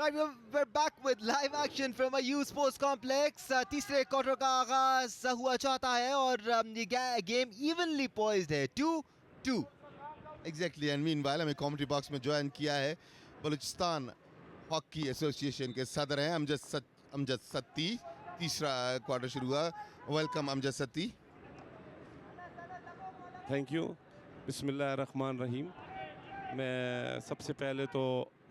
Right, we're back with live action from a youth sports complex. तीसरे quarter का आगाज हुआ चाहता है और ये गेम इवनली poised है 2-2. एग्जैक्टली एंड मीनवाइल हमें कमेंट्री बॉक्स में ज्वाइन किया है बलूचिस्तान हॉकी एसोसिएशन के सदर हैं अमजद सत्ती. तीसरा क्वार्टर शुरू हुआ. Welcome Amjad Satti. Thank you. बिस्मिल्लाहिर्रहमानिर्रहीम. मैं सबसे पहले तो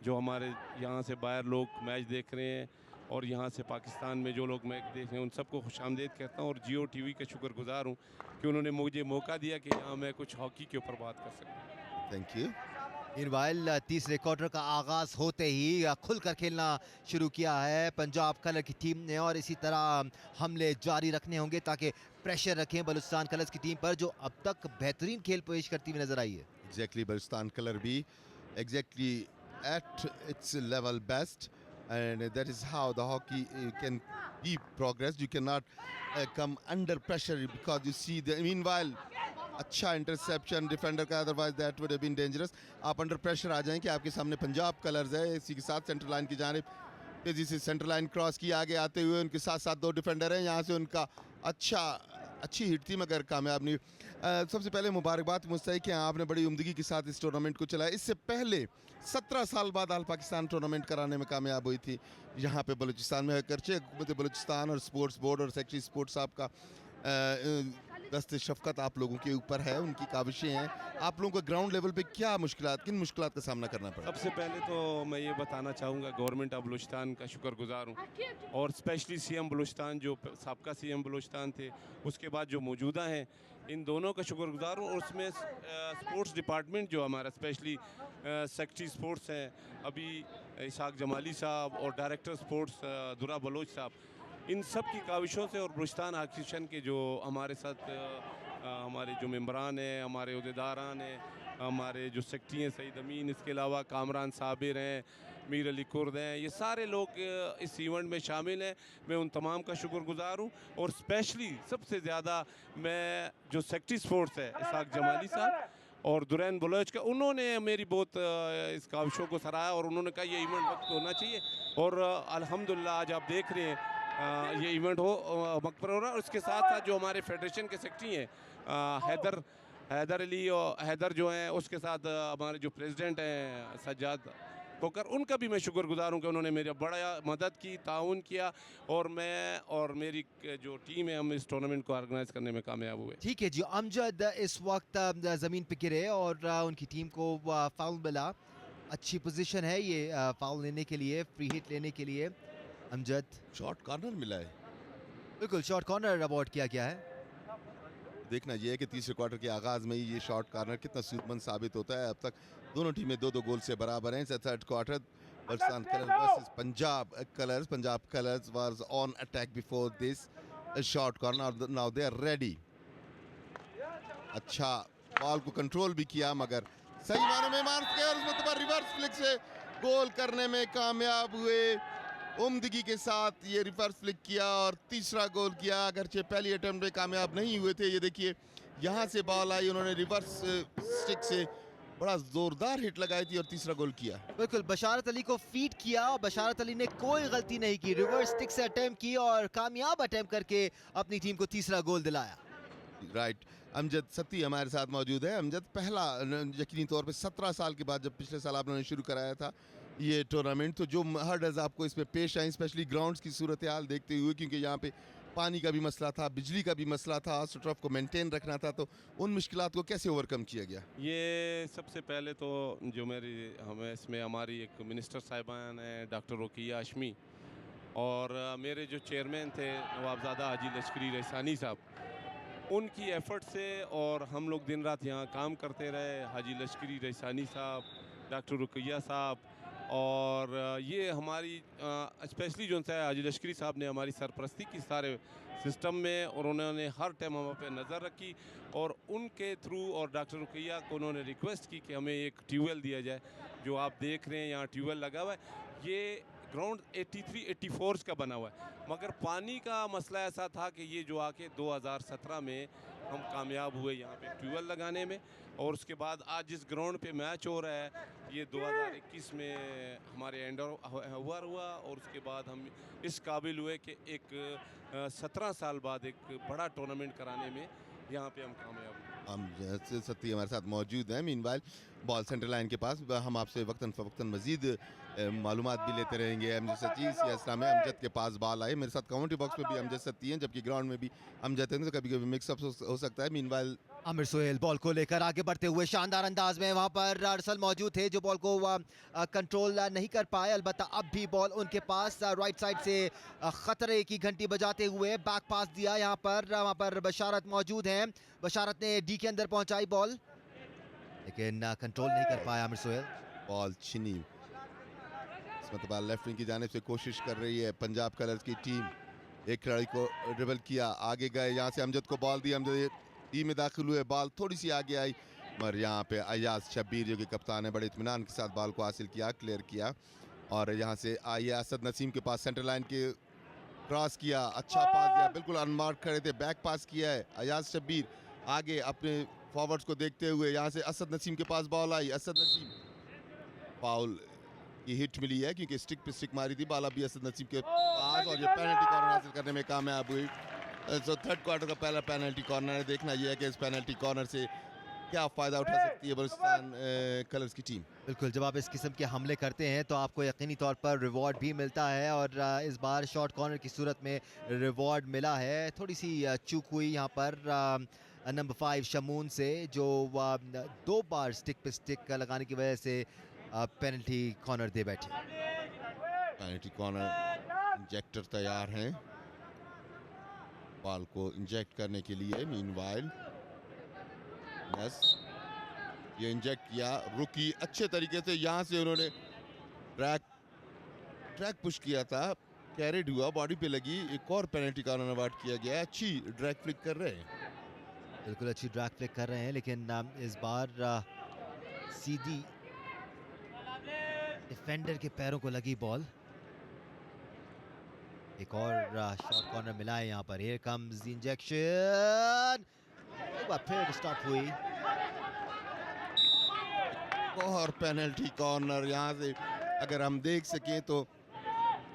जो हमारे यहाँ से बाहर लोग मैच देख रहे हैं और यहाँ से पाकिस्तान में जो लोग मैच देख रहे हैं उन सबको खुशामदीद कहता हूँ और जियो टीवी का शुक्रगुजार हूँ कि उन्होंने मुझे मौका दिया कि यहाँ मैं कुछ हॉकी के ऊपर बात कर सकूँ. Thank you. मीनवाइल तीसरे क्वार्टर का आगाज होते ही खुलकर खेलना शुरू किया है पंजाब कलर की टीम ने और इसी तरह हमले जारी रखने होंगे ताकि प्रेशर रखें बलूचिस्तान कलर्स की टीम पर जो अब तक बेहतरीन खेल पेश करती हुई नजर आई है. एग्जैक्टली बलूचिस्तान कलर भी exactly at its level best, and that is how the hockey can be progressed. You cannot come under pressure because you see the meanwhile अच्छा इंटरसेप्शन डिफेंडर का, otherwise that would have been dangerous. आप under pressure आ जाएं कि आपके सामने Punjab colours है, इसी के साथ सेंटर लाइन की जानिब तेजी से सेंटर लाइन क्रॉस की आगे आते हुए उनके साथ साथ दो डिफेंडर हैं. यहाँ से उनका अच्छी हिट थी मगर कामयाब नहीं. सबसे पहले मुबारकबाद मुस्तहिक कि आपने बड़ी उम्दगी के साथ इस टूर्नामेंट को चलाया. इससे पहले 17 साल बाद आल पाकिस्तान टूर्नामेंट कराने में कामयाब हुई थी यहाँ पे बलूचिस्तान में. करचे हुकूमत बलूचिस्तान और स्पोर्ट्स बोर्ड और सेक्रेटरी स्पोर्ट्स साहब का दस्ते शफकत आप लोगों के ऊपर है, उनकी काविशें हैं. आप लोगों को ग्राउंड लेवल पे किन मुश्किलात का सामना करना पड़ा? सबसे पहले तो मैं ये बताना चाहूँगा गवर्नमेंट ऑफ बलूचिस्तान का शुक्रगुजार हूँ और स्पेशली सीएम बलूचिस्तान जो साबका सीएम बलूचिस्तान थे, उसके बाद जो मौजूदा हैं, इन दोनों का शुक्रगुजार हूँ. और उसमें स्पोर्ट्स डिपार्टमेंट जो हमारा स्पेशली सेक्रेटरी स्पोर्ट्स हैं अभी इसाक जमाली साहब और डायरेक्टर स्पोर्ट्स दुरा बलोच साहब, इन सब की काविशों से और बलूचिस्तान एसोसिएशन के जो हमारे साथ हमारे जो मेंबरान हैं, हमारे अहदेदारान हैं, हमारे जो सेक्रेटरी हैं सईद अमीन, इसके अलावा कामरान साबिर हैं, मीर अली कुर्द हैं, ये सारे लोग इस इवेंट में शामिल हैं. मैं उन तमाम का शुक्रगुजार हूँ और स्पेशली सबसे ज़्यादा मैं जो सेक्रेटरी स्पोर्ट्स है इसाक जमाली साहब और दुरैन बलोच का, उन्होंने मेरी बहुत इस काविशों को सराहा और उन्होंने कहा ये इवेंट वक्त होना चाहिए और अल्हम्दुलिल्लाह आज आप देख रहे हैं ये इवेंट मकबर हो रहा है. और उसके साथ साथ जो हमारे फेडरेशन के सेक्रेटरी हैं हैदर अली और हैदर जो हैं, उसके साथ हमारे जो प्रेसिडेंट हैं सज्जाद कोकर, उनका भी मैं शुक्रगुजार हूँ कि उन्होंने मेरी बड़ा मदद की, ताउन किया और मैं और मेरी जो टीम है हम इस टूर्नामेंट को ऑर्गेनाइज करने में कामयाब हुए. ठीक है जी. अमजद इस वक्त ज़मीन पे गिरे और उनकी टीम को फाउल मिला. अच्छी पोजीशन है ये फाउल लेने के लिए, फ्री हिट लेने के लिए. अमजद शॉर्ट कॉर्नर मिला है. बिल्कुल शॉर्ट कॉर्नर अवॉर्ड किया गया है. देखना ये है कि तीसरे क्वार्टर के आगाज में ही ये शॉर्ट कॉर्नर कितना सूदमंद साबित होता है. अब तक दोनों टीमें दो गोल से बराबर हैं. Third quarter Balochistan colours versus Punjab colours was on attack before this short corner. Now they are ready. अच्छा बॉल को कंट्रोल भी किया मगर सही मानों में मार के और उसमें रिवर्स फ्लिक से गोल करने में कामयाब हुए. उम्दगी के साथ ये रिवर्स फ्लिक किया और तीसरा गोल किया. अगरचे पहली अटेम्प्ट में कामयाब नहीं हुए थे. ये देखिए यहाँ से बॉल आई, उन्होंने रिवर्स स्टिक से बड़ा जोरदार हिट लगाई थी और तीसरा गोल किया. बिल्कुल बशारत अली को फीड किया और बशारत अली ने कोई गलती नहीं की, रिवर्स स्टिक से अटेम्प्ट की और कामयाब अटेम्प्ट करके अपनी टीम को तीसरा गोल दिलाया. राइट. अमजद सत्ती हमारे साथ मौजूद है. अमजद, पहला यकीनी तौर पे 17 साल के बाद जब पिछले साल आपने शुरू कराया था ये टूर्नामेंट, तो जो हर्डल्स आपको इसमें पेश आए स्पेशली ग्राउंड्स की सूरत हाल देखते हुए, क्योंकि यहाँ पे पानी का भी मसला था, बिजली का भी मसला था, स्ट्रफ को मेंटेन रखना था, तो उन मुश्किलात को कैसे ओवरकम किया गया? ये सबसे पहले तो जो हमें इसमें हमारी एक मिनिस्टर साहिबान है डॉक्टर रुकिया हाशमी और मेरे जो चेयरमैन थे नवाबजादा हाजी लश्करी रईसानी साहब, उनकी एफ़र्ट से और हम लोग दिन रात यहाँ काम करते रहे. हाजी लश्करी रईसानी साहब, डॉक्टर रुकिया साहब और ये हमारी स्पेशली जो है हाजी लश्करी साहब ने हमारी सरपरस्ती की सारे सिस्टम में और उन्होंने हर टाइम हम पे नज़र रखी और उनके थ्रू और डॉक्टर रुकिया को उन्होंने रिक्वेस्ट की कि हमें एक ट्यूबवेल दिया जाए. जो आप देख रहे हैं यहाँ ट्यूबवेल लगा हुआ है, ये ग्राउंड 83-84 का बना हुआ है, मगर पानी का मसला ऐसा था कि ये जो आके 2017 में हम कामयाब हुए यहाँ पे ट्यूबवेल लगाने में, और उसके बाद आज जिस ग्राउंड पे मैच हो रहा है ये 2021 में हमारे एंड हुआ, और उसके बाद हम इस काबिल हुए कि एक 17 साल बाद एक बड़ा टूर्नामेंट कराने में यहाँ पे हम कामयाब हुए। हम सत्ती हमारे साथ मौजूद हैं। मीनवाइल बॉल सेंटर लाइन के पास हम आपसे वक्तन फवक्तन मजीद मालूमात भी लेते रहेंगे। अमजद सच्ची सियासत में अमजद के पास बॉल आई, मेरे साथ कमेंट्री बॉक्स में भी अमजद सत्ती हैं, जबकि ग्राउंड में भी अमजद हैं, तो कभी कभी मिक्सअप हो सकता है। मीनवाइल आमिर सोहेल बॉल को लेकर आगे बढ़ते हुए शानदार अंदाज में, वहां पर अरसल मौजूद थे जो बॉल को कंट्रोल नहीं कर पाए। अलबत्ता अब भी बॉल उनके पास, राइट साइड से खतरे की घंटी बजाते हुए बैक पास दिया यहाँ पर। वहां पर बशारत मौजूद हैं, बशारत ने डी के अंदर पहुंचाई बॉल, लेकिन कंट्रोल नहीं कर पाया आमिर सोहेल। बॉल छिनी, मतलब लेफ्ट विंग की जानिब से कोशिश कर रही है पंजाब कलर्स की टीम। एक खिलाड़ी को ड्रिबल किया, आगे गए, यहाँ से अमजद को बॉल दी, अमजद टीम में दाखिल हुए, बॉल थोड़ी सी आगे आई, मगर यहाँ पे अयाज शब्बीर जो कि कप्तान है बड़े इत्मीनान के साथ बॉल को हासिल किया, क्लियर किया, और यहाँ से आइए असद नसीम के पास सेंटर लाइन के क्रॉस किया, अच्छा पास दिया, बिल्कुल अनमार्क खड़े थे, बैक पास किया है अयाज शब्बीर, आगे अपने फॉरवर्ड्स को देखते हुए यहाँ से असद नसीम के पास बॉल आई, असद नसीम फाउल की हिट मिली है क्योंकि स्टिक पे स्टिक मारी थी, बॉल अभी असद नसीम के पास, और ये पेनल्टी कॉर्नर हासिल करने में कामयाब हुई। तो थर्ड क्वार्टर का पहला पेनल्टी कॉर्नर है, देखना यह है कि इस पेनल्टी कॉर्नर से क्या फ़ायदा उठा सकती है बलूचिस्तान कलर्स की टीम। बिल्कुल, जब आप इस किस्म के हमले करते हैं तो आपको यकीनी तौर पर रिवॉर्ड भी मिलता है, और इस बार शॉर्ट कॉर्नर की सूरत में रिवॉर्ड मिला है। थोड़ी सी चूक हुई यहाँ पर नंबर 5 शमून से, जो 2 बार स्टिक पे स्टिक लगाने की वजह से पेनल्टी कॉर्नर दे बैठे। पेनल्टी कॉर्नर इंजेक्टर तैयार हैं बॉल को इंजेक्ट करने के लिए। मीनवाइल यस, ये इंजेक्ट किया, रुकी अच्छे तरीके से, यहाँ से उन्होंने ट्रैक पुश किया था, कैरिड हुआ, बॉडी पे लगी, एक और पेनल्टी कॉर्नर अवार्ड किया गया। अच्छी ड्रैग फ्लिक कर रहे हैं, बिल्कुल अच्छी ड्रैग फ्लिक कर रहे हैं, लेकिन इस बार सीधी डिफेंडर के पैरों को लगी बॉल। एक और शॉर्ट कॉर्नर मिला है यहाँ पर। हियर कम्स द इंजेक्शन, एक बार फिर स्टॉप हुई, और पेनल्टी कॉर्नर यहाँ से अगर हम देख सकें तो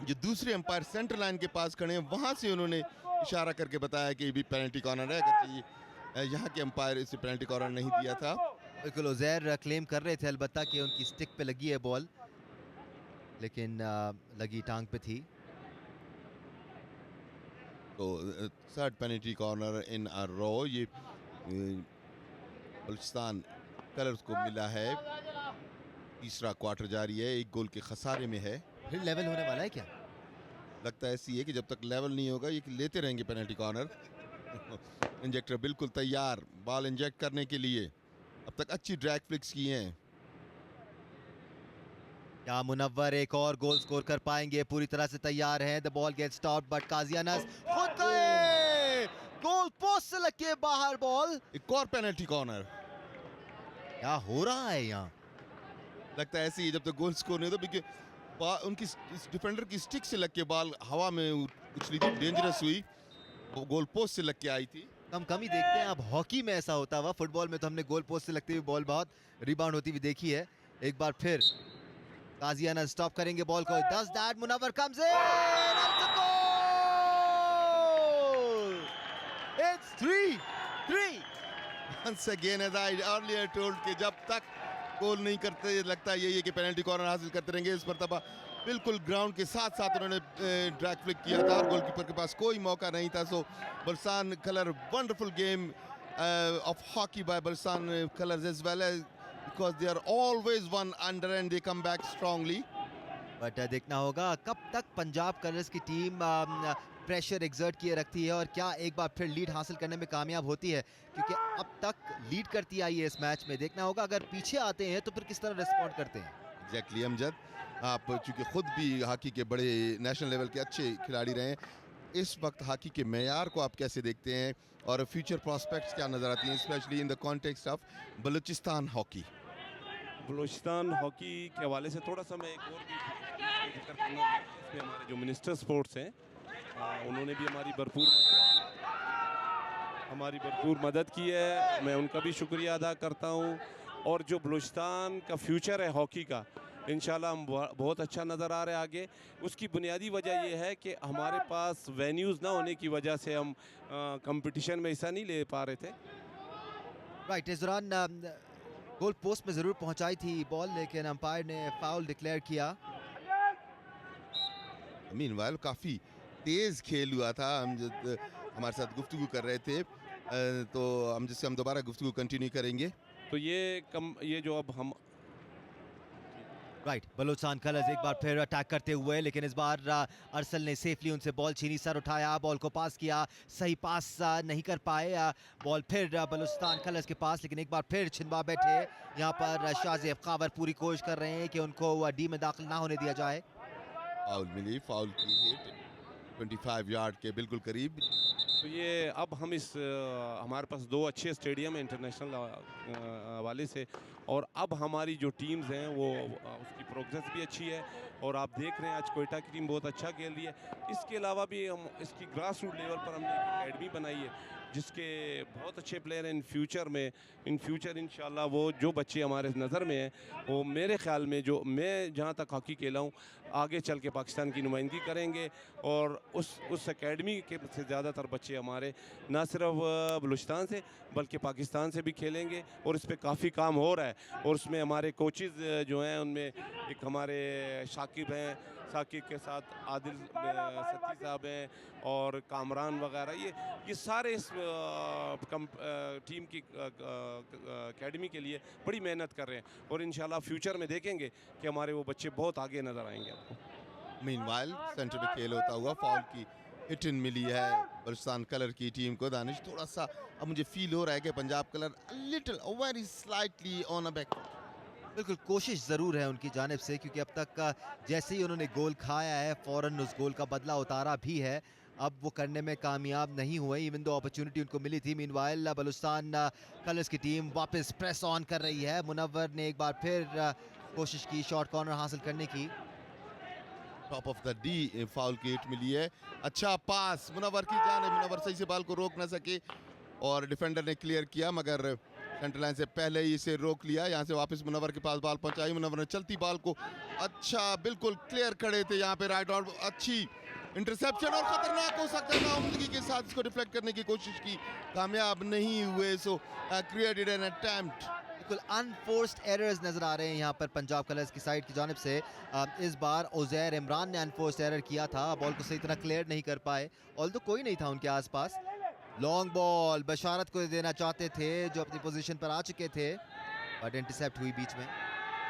जो दूसरे अंपायर सेंटर लाइन के पास खड़े हैं वहाँ से उन्होंने इशारा करके बताया कि ये भी पेनल्टी कॉर्नर है, अगर यहाँ के अंपायर इसे पेनल्टी कॉर्नर नहीं दिया था। बिल्कुल उजैर क्लेम कर रहे थे अलबत्ता कि उनकी स्टिक पे लगी है बॉल, लेकिन लगी टांग पे थी। तो थर्ड पेनल्टी कॉर्नर इन अ रो ये बलूचिस्तान कलर्स को मिला है। तीसरा क्वार्टर जारी है, एक गोल के खसारे में है। फिर लेवल होने वाला है क्या? लगता है ऐसी है कि जब तक लेवल नहीं होगा ये लेते रहेंगे पेनल्टी कॉर्नर। इंजेक्टर बिल्कुल तैयार बॉल इंजेक्ट करने के लिए, अब तक अच्छी ड्रैग फ्लिक्स की हैं। क्या मुनव्वर एक और गोल स्कोर कर पाएंगे? पूरी तरह से तैयार हैं। The ball gets stopped but Qazi Anas खुद गए, गोल पोस्ट से लग के बाहर बॉल। एक और पेनल्टी कॉर्नर, क्या हो रहा है यहाँ? लगता है ऐसे ही जब तक गोल स्कोर नहीं होता, क्योंकि उनकी डिफेंडर की स्टिक से लग के बॉल हवा में उछली थी, डेंजरस हुई, वो गोल पोस्ट से लग के आई थी। हम कम ही देखते हैं, अब हॉकी में ऐसा होता हुआ, फुटबॉल में तो हमने गोल पोस्ट से लगती हुई बॉल बहुत रिबाउंड होती हुई देखी है। एक बार फिर काजी अनस स्टॉप करेंगे बॉल को, does that, Munawwar comes in, it's 3-3। Once again, as I earlier told कि जब तक गोल नहीं करते लगता यही है कि पेनल्टी कॉर्नर हासिल करते रहेंगे। इस मरतबा बिल्कुल ग्राउंड के साथ साथ उन्होंने ड्रैग फ्लिक किया था और गोलकीपर के पास कोई मौका नहीं था। So Balochistan colour wonderful game of hockey by Balistan colors as well, as because they are always one under and they come back strongly. But देखना होगा कब तक पंजाब कलर्स की टीम प्रेशर एग्जर्ट किए रखती है और क्या एक बार फिर लीड हासिल करने में कामयाब होती है, क्योंकि अब तक लीड करती आई है इस मैच में। देखना होगा अगर पीछे आते हैं तो फिर किस तरह रिस्पॉन्ड करते हैं। एग्जैक्टली अमजद, आप चूँकि खुद भी हॉकी के बड़े नेशनल लेवल के अच्छे खिलाड़ी रहे हैं, इस वक्त हॉकी के मेयार को आप कैसे देखते हैं और फ्यूचर प्रॉस्पेक्ट्स क्या नज़र आती हैं, specially in the context of Balochistan hockey? Balochistan hockey के हवाले से थोड़ा सा मैं एक और भी जिक्र करना इसमें हमारे जो मिनिस्टर स्पोर्ट्स हैं उन्होंने भी हमारी भरपूर मदद की है। मैं उनका भी शुक्रिया अदा करता हूँ। और जो बलूचिस्तान का फ्यूचर है हॉकी का, इंशाल्लाह हम बहुत अच्छा नज़र आ रहे हैं आगे। उसकी बुनियादी वजह यह है कि हमारे पास वेन्यूज़ ना होने की वजह से हम कंपटीशन में हिस्सा नहीं ले पा रहे थे। राइट, इस दौरान गोल पोस्ट में ज़रूर पहुंचाई थी बॉल, लेकिन अंपायर ने फाउल डिक्लेयर किया। मीनवाइल काफ़ी तेज़ खेल हुआ था। हम जब हमारे साथ गुफ्तगू कर रहे थे तो हम दोबारा गुफ्तगू कंटिन्यू करेंगे। तो ये जो अब हम राइट, बलूचिस्तान कलर्स एक बार फिर अटैक करते हुए, लेकिन इस बार अरसल ने सेफली उनसे बॉल छीनी, सर उठाया, बॉल को पास किया, सही पास नहीं कर पाए। बॉल फिर बलूचिस्तान कलर्स के पास, लेकिन एक बार फिर छिनवा बैठे। यहाँ पर शाज़ेब कावर पूरी कोशिश कर रहे हैं कि उनको डी में दाखिल ना होने दिया जाए। फाउल की हिट 25 यार्ड के बिल्कुल करीब। तो ये अब हम हमारे पास 2 अच्छे स्टेडियम है इंटरनेशनल हवाले से, और अब हमारी जो टीम्स हैं वो उसकी प्रोग्रेस भी अच्छी है। और आप देख रहे हैं आज कोयटा की टीम बहुत अच्छा खेल रही है। इसके अलावा भी हम इसकी ग्रास रूट लेवल पर हमने एक अकेडमी बनाई है जिसके बहुत अच्छे प्लेयर हैं। इन फ्यूचर इंशाल्लाह वो जो बच्चे हमारे नज़र में हैं वो मेरे ख्याल में जो मैं जहाँ तक हॉकी खेला हूँ आगे चल के पाकिस्तान की नुमाइंदगी करेंगे। और उस एकेडमी के से ज़्यादातर बच्चे हमारे ना सिर्फ बलूचिस्तान से बल्कि पाकिस्तान से भी खेलेंगे, और इस पर काफ़ी काम हो रहा है। और उसमें हमारे कोचेज़ जो हैं उनमें एक हमारे शाकिब हैं, साकिब के साथ आदिल सत्ती साहब हैं और कामरान वगैरह, ये सारे इस टीम की एकेडमी के लिए बड़ी मेहनत कर रहे हैं। और इंशाल्लाह फ्यूचर में देखेंगे कि हमारे वो बच्चे बहुत आगे नज़र आएंगे आपको। मीनवाइल सेंटर में खेल होता हुआ फाउल की हिट मिली है बलूचिस्तान कलर की टीम को। दानिश, थोड़ा सा अब मुझे फील हो रहा है कि Punjab colour little very slightly on a back. बिल्कुल कोशिश ज़रूर है उनकी जानिब से, क्योंकि अब तक का जैसे ही उन्होंने गोल खाया है फ़ौरन उस गोल का बदला उतारा भी है। अब वो करने में कामयाब नहीं हुए, इवन दो अपॉर्चुनिटी उनको मिली थी। मीनवाइल बलूचिस्तान कलर्स की टीम वापस प्रेस ऑन कर रही है। मुनव्वर ने एक बार फिर कोशिश की शॉर्ट कॉर्नर हासिल करने की। Top of the D foul की हिट मिली है। अच्छा पास मुनव्वर की जानिब, मुनव्वर सही से बॉल को रोक ना सके और डिफेंडर ने क्लियर किया, मगर सेंटर लाइन से पहले ही इसे रोक लिया। यहाँ से वापस मुनव्वर के पास बॉल पहुंचाई। मुनव्वर ने चलती बॉल को अच्छा बिल्कुल क्लियर खड़े थे यहाँ पे राइट, और अच्छी इंटरसेप्शन और खतरनाक हो सकता था। उम्मीद के साथ इसको डिफ्लेक्ट करने की कोशिश की, कामयाब नहीं हुए। सो क्रिएटेड एन अटेम्प्ट। बिल्कुल अनफोर्स्ड एरर्स नजर आ रहे हैं यहाँ पर पंजाब कलर्स की साइड की जानिब से। इस बार उज़ैर इमरान ने अनफोर्स्ड एरर किया था, बॉल को सही तरह क्लियर नहीं कर पाए, ऑल तो कोई नहीं था उनके आसपास। लॉन्ग बॉल बशारत को देना चाहते थे जो अपनी पोजीशन पर आ चुके थे, बट इंटरसेप्ट हुई बीच में।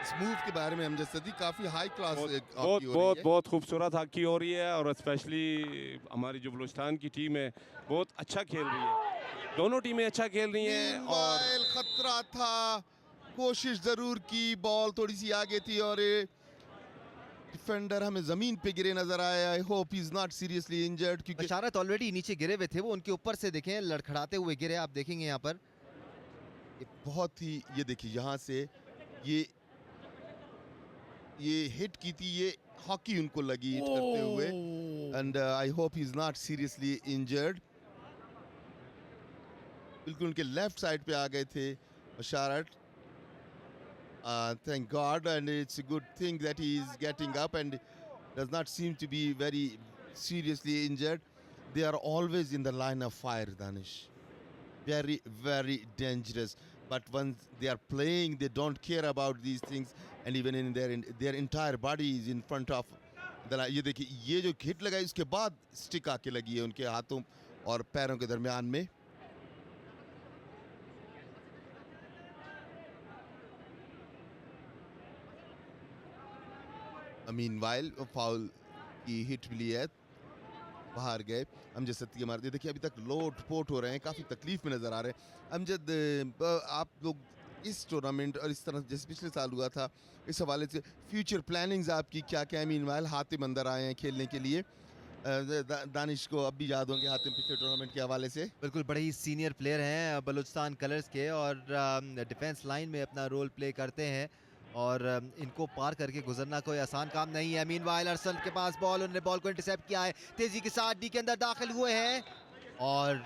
इस मूव के बारे में हम जैसे काफी हाई क्लास बहुत खूबसूरत हॉकी हो रही है। और स्पेशली हमारी जो बलूचिस्तान की टीम है बहुत अच्छा खेल रही है, दोनों टीमें अच्छा खेल रही हैं। और खतरा था, कोशिश जरूर की, बॉल थोड़ी सी आगे थी और डिफेंडर हमें जमीन पे गिरे नजर आया। I hope he is not seriously injured, क्योंकि बशारत ऑलरेडी नीचे गिरे हुए थे, वो उनके ऊपर से देखें लड़खड़ाते हुए गिरे, आप देखेंगे यहाँ पर। बहुत ही, ये देखिए यहाँ से ये हिट की थी, ये हॉकी उनको लगी हिट करते हुए। And I hope he is not seriously injured. बिल्कुल उनके लेफ्ट साइड पे आ गए थे बशारत। Thank God, and it's a good thing that he is getting up and does not seem to be very seriously injured. They are always in the line of fire, Danish. Very, very dangerous. But once they are playing, they don't care about these things, and even in their entire body is in front of the line. ये देखिए, ये जो hit लगाई उसके बाद stick आके लगी है उनके हाथों और पैरों के दरमियान में। मीनवाइल फाउल की हिट मिली है, बाहर गए। अमजद सत्ती मारते, देखिए अभी तक लोट पोट हो रहे हैं, काफ़ी तकलीफ में नज़र आ रहे हैं। अमजद, आप लोग इस टूर्नामेंट और इस तरह जैसे पिछले साल हुआ था, इस हवाले से फ्यूचर प्लानिंग्स आपकी क्या क्या? मीनवाइल हातिम अंदर आए हैं खेलने के लिए। दानिश को अब भी याद होंगे हातिम पिछले टूर्नामेंट के हवाले से। बिल्कुल बड़े ही सीनियर प्लेयर हैं बलूचिस्तान कलर्स के, और डिफेंस लाइन में अपना रोल प्ले करते हैं। और इनको पार करके गुजरना कोई आसान काम नहीं है। मीनवाइल अरसल के पास बॉल, उन्होंने बॉल को इंटरसेप्ट किया है, तेजी के साथ डी के अंदर दाखिल हुए हैं और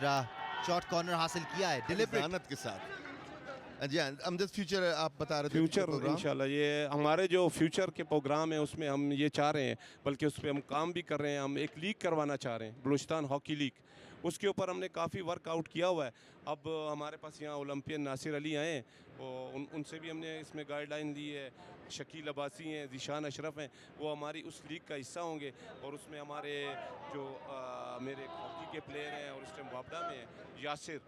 शॉर्ट कॉर्नर हासिल किया है डिलिबरेट ज़ानत के साथ। जी हाँ, अमजद फ्यूचर आप बता रहे थे। फ्यूचर प्रोग्राम इंशाल्लाह ये हमारे जो फ्यूचर के प्रोग्राम है उसमें हम ये चाह रहे हैं, बल्कि उस पर हम काम भी कर रहे हैं। हम एक लीग करवाना चाह रहे हैं, बलूचिस्तान हॉकी लीग। उसके ऊपर हमने काफ़ी वर्कआउट किया हुआ है। अब हमारे पास यहाँ ओलंपियन नासिर अली आए हैं, उनसे भी हमने इसमें गाइडलाइन ली है। शकील अब्बासी हैं, ज़ीशान अशरफ हैं, वो हमारी उस लीग का हिस्सा होंगे। और उसमें हमारे जो मेरे हॉकी के प्लेयर हैं और इस टाइम वापडा में हैं, यासिर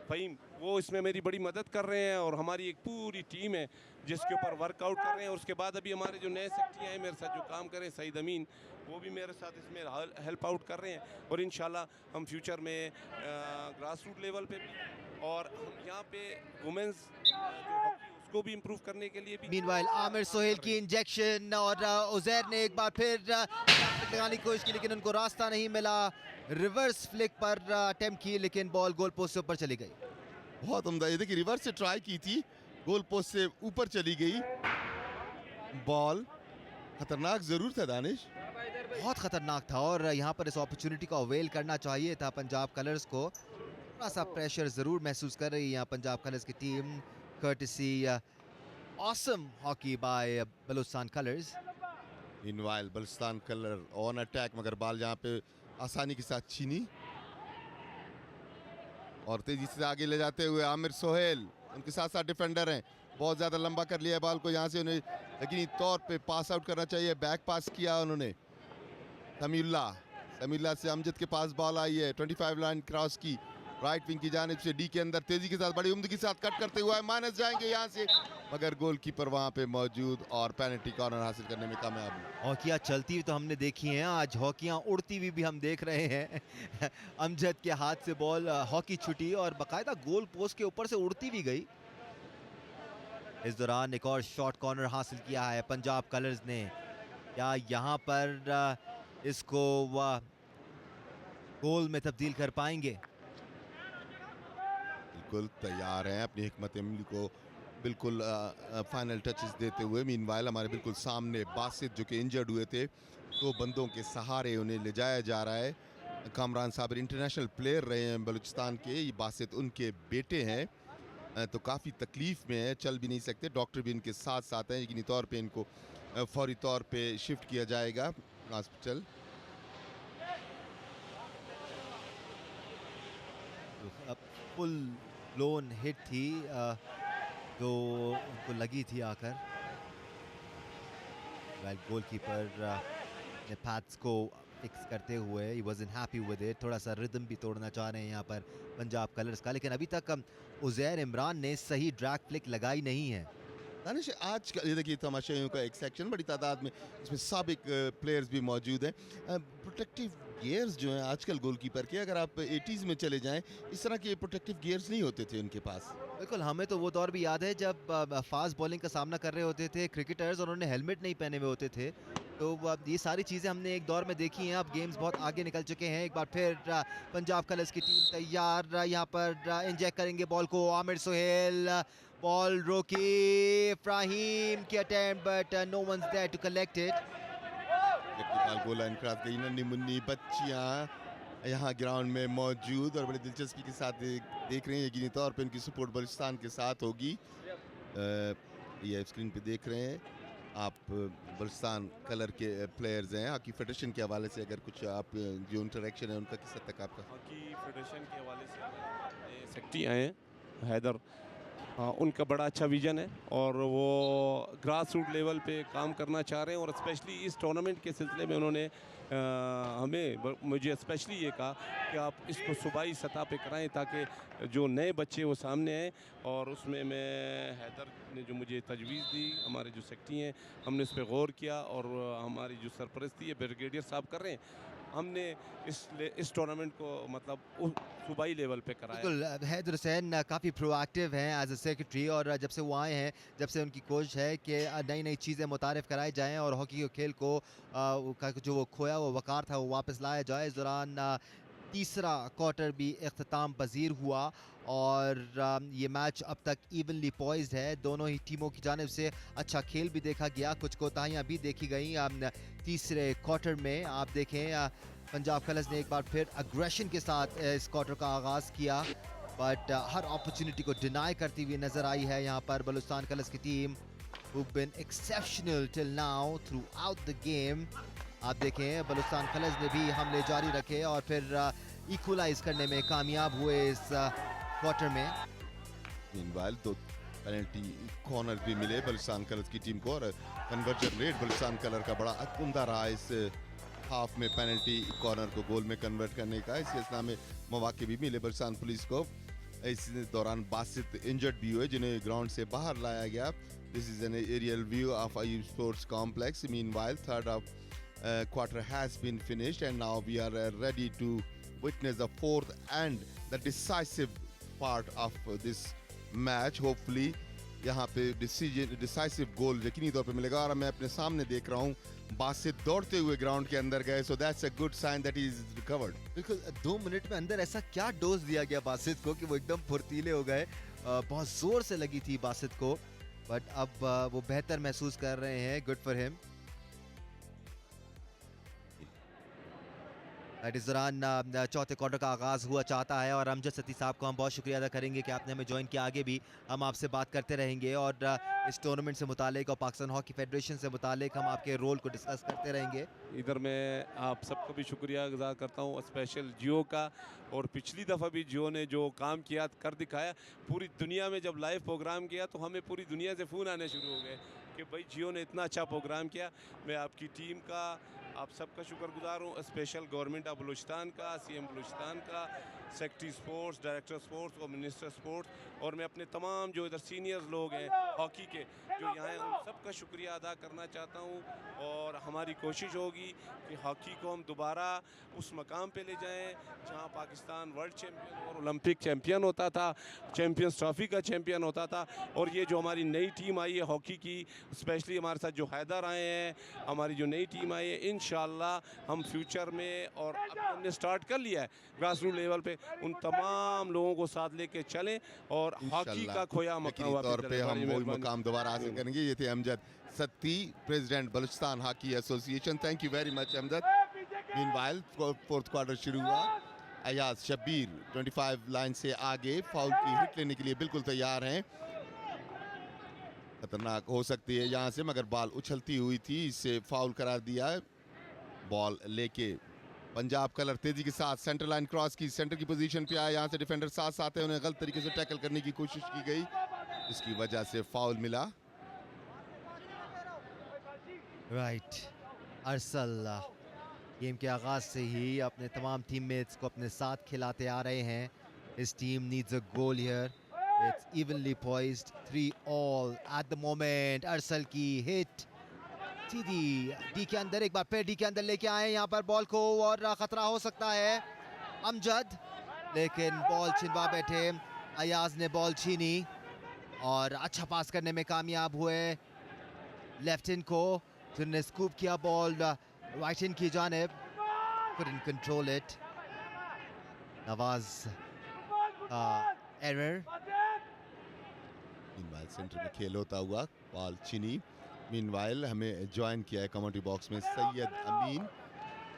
फ़हीम, वो इसमें मेरी बड़ी मदद कर रहे हैं। और हमारी एक पूरी टीम है जिसके ऊपर वर्कआउट कर रहे हैं। और उसके बाद अभी हमारे जो नए सेक्रेटरी हैं मेरे साथ जो काम कर रहे हैं, सईद अमीन, वो भी मेरे साथ इसमें हेल्प आउट कर रहे हैं। और इंशाल्लाह हम फ्यूचर में ग्रास रूट लेवल पे भी, और हम यहाँ पे वुमेंस जो हॉकी उसको भी इम्प्रूव करने के लिए भी। मीनवाइल आमिर सोहेल की इंजेक्शन और उजैर ने एक बार फिर लगाने की कोशिश की लेकिन उनको रास्ता नहीं मिला। रिवर्स फ्लिक पर अटेम्प्ट की लेकिन बॉल गोल पोस्ट से ऊपर चली गई। बहुत उम्दा। ये देखिए, रिवर्स से ट्राई की थी, गोल पोस्ट से ऊपर चली गई बॉल। खतरनाक जरूर था दानिश, बहुत खतरनाक था और यहाँ पर इस अपॉर्चुनिटी को अवेल करना चाहिए था पंजाब कलर्स को। थोड़ा सा प्रेशर ज़रूर महसूस कर रही है यहाँ पंजाब कलर्स की टीम, courtesy awesome hockey by Balochistan colours. इनवाइल बलुचिस्तान कलर ऑन अटैक, मगर बॉल यहाँ पे आसानी के साथ छीनी और तेजी से आगे ले जाते हुए आमिर सोहेल, उनके साथ साथ डिफेंडर हैं। बहुत ज़्यादा लंबा कर लिया है बॉल को, यहाँ से उन्हें यकीनी तौर पे पास आउट करना चाहिए। बैक पास किया उन्होंने समीउल्लाह से अमजद के पास बॉल आई है, 25 लाइन क्रॉस की, राइट विंग की जानिब से डी के अंदर तेजी के साथ बड़ी उम्मीद के साथ कट करते हुए माइनस जाएंगे यहाँ से, मगर गोलकीपर वहाँ पे मौजूद और पेनल्टी कॉर्नर हासिल करने में कामयाब हुए। हॉकियाँ चलती हुई तो हमने देखी हैं, आज हॉकियाँ उड़ती हुई भी हम देख रहे हैं। अमजद के हाथ से बॉल हॉकी छुटी और बाकायदा गोल पोस्ट के ऊपर से उड़ती भी गई। इस दौरान एक और शॉर्ट कॉर्नर हासिल किया है पंजाब कलर्स ने। क्या यहाँ पर इसको गोल में तब्दील कर पाएंगे? बिल्कुल तैयार हैं अपनी हिकमत अमली को बिल्कुल फाइनल टचेस देते हुए। मीनवाइल हमारे बिल्कुल सामने बासित जो कि इंजर्ड हुए थे, 2 बंदों के सहारे उन्हें ले जाया जा रहा है। कामरान साबिर इंटरनेशनल प्लेयर रहे हैं बलूचिस्तान के, ये बासित उनके बेटे हैं, तो काफ़ी तकलीफ में है, चल भी नहीं सकते। डॉक्टर भी इनके साथ साथ हैं, यकीनी तौर पे इनको फौरी तौर पे शिफ्ट किया जाएगा हॉस्पिटल। फुल ब्लोन हिट थी जो उनको लगी थी आकर। गोलकीपर ने पैड्स को फिक्स करते हुए ही वाज़न्ट हैप्पी विद इट। थोड़ा सा रिदम भी तोड़ना चाह रहे हैं यहाँ पर पंजाब कलर्स का, लेकिन अभी तक उजैर इमरान ने सही ड्रैग फ्लिक लगाई नहीं है। दानिश, आज का ये देखिए तमाशाइयों का एक सेक्शन बड़ी तादाद में, इसमें साबिक प्लेयर्स भी मौजूद हैं। प्रोटेक्टिव गियर्स जो हैं आजकल गोलकीपर के, अगर आप 80s में चले जाएं, इस तरह के प्रोटेक्टिव गियर्स नहीं होते थे उनके पास। बिल्कुल, हमें तो वो दौर भी याद है जब फास्ट बॉलिंग का सामना कर रहे होते थे क्रिकेटर्स और उन्होंने हेलमेट नहीं पहने हुए होते थे। तो ये सारी चीज़ें हमने एक दौर में देखी हैं। अब गेम्स बहुत आगे निकल चुके हैं। एक बार फिर पंजाब कलर्स की टीम तैयार, यहाँ पर इंजेक्ट करेंगे बॉल को। आमिर सोहेल, बॉल रोकी, फ्राहीम की attempt but no ones there to collect it. जबकि बॉल गोल लाइन क्रॉस गई। नन्ही मुन्नी बच्चियाँ यहाँ ग्राउंड में मौजूद और बड़ी दिलचस्पी के साथ देख रहे हैं। यकीनी तौर पे इनकी सपोर्ट बलूचिस्तान के साथ होगी। ये स्क्रीन पे देख रहे हैं आप, बलूचिस्तान कलर के प्लेयर्स हैं। हॉकी फेडरेशन के हवाले से अगर कुछ आप जो इंटरेक्शन है उनका किस हद तक आपका? हॉकी फेडरेशन के हवाले से सेक्रेटरी आए हैं हैदर, हाँ, उनका बड़ा अच्छा विजन है और वो ग्रास रूट लेवल पे काम करना चाह रहे हैं। और स्पेशली इस टूर्नामेंट के सिलसिले में उन्होंने मुझे स्पेशली ये कहा कि आप इसको सूबाई सतह पे कराएं ताकि जो नए बच्चे वो सामने आएँ। और उसमें मैं हैदर ने जो मुझे तजवीज़ दी, हमारे जो सेक्रेटरी हैं, हमने उस पर गौर किया और हमारी जो सरपरस्ती है ब्रिगेडियर साहब कर रहे हैं। हमने इस टूर्नामेंट को मतलब सूबाई लेवल पे कराया। बिल्कुल, हैदर हुसैन काफ़ी प्रोएक्टिव हैं एज ए सेक्रेटरी, और जब से वो आए हैं, जब से उनकी कोशिश है कि नई नई चीज़ें मुतारिफ कराई जाएं और हॉकी के खेल को का जो वो खोया वो वकार था वो वापस लाया जाए। इस दौरान तीसरा क्वार्टर भी इख्तिताम पजीर हुआ और ये मैच अब तक इवनली पॉइज्ड है। दोनों ही टीमों की जानिब से अच्छा खेल भी देखा गया, कुछ कोताहियां भी देखी गई। तीसरे क्वार्टर में आप देखें पंजाब कलर्स ने एक बार फिर अग्रेशन के साथ इस क्वार्टर का आगाज़ किया, बट हर अपॉर्चुनिटी को डिनाई करती हुई नज़र आई है यहाँ पर बलूचिस्तान कलर्स की team, who've been exceptional till now throughout the game। आप देखें बलूचिस्तान कलर्स ने भी हमले जारी रखे और फिर इक्वलाइज करने में कामयाब हुए इस क्वार्टर में। मीनवाइल तो पेनल्टी कॉर्नर भी मिले बलूचिस्तान कलर्स की टीम को और कन्वर्जन रेट बलूचिस्तान कलर का बड़ा उम्दा रहा इस हाफ में पेनल्टी कॉर्नर को गोल में कन्वर्ट करने का। इस सिलसिले में मौके भी मिले बलूचिस्तान पुलिस को। इस दौरान बासित इंजर्ड भी हुए जिन्हें ग्राउंड से बाहर लाया गया। This is an aerial view of Ayub sports complex. Meanwhile third of quarter has been finished and now we are ready to witness the fourth and the decisive part of this match। hopefully यहाँ पे decisive goal यकीनी तौर पे मिलेगा और मैं अपने सामने देख रहा हूँ बासित दौड़ते हुए ग्राउंड के अंदर गए, so that's a good sign that he is recovered। बिल्कुल 2 मिनट में अंदर ऐसा क्या डोज दिया गया बासित को कि वो एकदम फुर्तीले हो गए। बहुत जोर से लगी थी बासित को, बट अब वो बेहतर महसूस कर रहे हैं। Good for him. इस दौरान चौथे क्वार्टर का आगाज़ हुआ चाहता है और अमजद सती साहब को हम बहुत शुक्रिया अदा करेंगे कि आपने हमें ज्वाइन किया। आगे भी हम आपसे बात करते रहेंगे और इस टूर्नामेंट से मुतालिक और पाकिस्तान हॉकी फेडरेशन से मुतालिक हम आपके रोल को डिस्कस करते रहेंगे। इधर मैं आप सबका भी शुक्रिया गुजार करता हूँ, स्पेशल जियो का। और पिछली दफ़ा भी जियो ने जो काम किया कर दिखाया पूरी दुनिया में। जब लाइव प्रोग्राम किया तो हमें पूरी दुनिया से फ़ोन आने शुरू हो गए कि भाई जियो ने इतना अच्छा प्रोग्राम किया। मैं आपकी टीम का आप सबका शुक्रगुजार हूँ, स्पेशल गवर्नमेंट ऑफ बलूचिस्तान का, सीएम बलूचिस्तान का, सेक्रेटरी स्पोर्ट्स, डायरेक्टर स्पोर्ट्स और मिनिस्टर स्पोर्ट्स, और मैं अपने तमाम जो इधर सीनियर्स लोग हैं हॉकी के जो यहाँ हैं उन सबका शुक्रिया अदा करना चाहता हूँ। और हमारी कोशिश होगी कि हॉकी को हम दोबारा उस मकाम पे ले जाएं जहाँ पाकिस्तान वर्ल्ड चैम्पियन और ओलंपिक चैम्पियन होता था, चैम्पियंस ट्रॉफी का चैम्पियन होता था। और ये जो हमारी नई टीम आई है हॉकी की, स्पेशली हमारे साथ जो हैदर आए हैं, हमारी जो नई टीम आई है, इंशाल्लाह हम फ्यूचर में, और अभी हमने स्टार्ट कर लिया है ग्रास रूट लेवल पे, उन तमाम लोगों को साथ लेके चलें और हॉकी का खोया मकाम तौर पे हम वही मकाम दोबारा हासिल करेंगे। ये थे Amjad Satti, president Balochistan hockey association. Thank you very much Amjad. Meanwhile fourth quarter शुरू हुआ। अयाज शब्बीर 25 लाइन से आगे फाउल की हिट लेने के लिए बिल्कुल तैयार हैं। खतरनाक हो सकती है यहाँ से, मगर बॉल उछलती हुई थी, इसे फाउल करार दिया है। बॉल लेके पंजाब कलर तेजी के साथ सेंटर लाइन क्रॉस की, सेंटर की पोजीशन पे आया। यहाँ से डिफेंडर साथ साथ है, उन्हें गलत तरीके से टैकल करने की कोशिश की गई, इसकी वजह से फाउल मिला। राइट, अरसल गेम के आगाज से ही अपने तमाम टीममेट्स को अपने साथ खिलाते आ रहे हैं। His team needs a goal here. It's evenly poised, 3-all at the moment। अरसल की हिट सीधी डी के अंदर, एक बार फिर डी के अंदर लेके आए यहाँ पर बॉल को, और खतरा हो सकता है अमजद, लेकिन बॉल छिनवा बैठे। अयाज ने बॉल छीनी और अच्छा पास करने में कामयाब हुए लेफ्ट इन को, जिन्होंने स्कूप किया बॉल राइट इन की जानिब, couldn't control it। Nawaz error. Meanwhile centre में खेल होता हुआ बॉल चीनी। मीनवाइल हमें ज्वाइन किया है कमेंट्री बॉक्स में सैयद अमीन,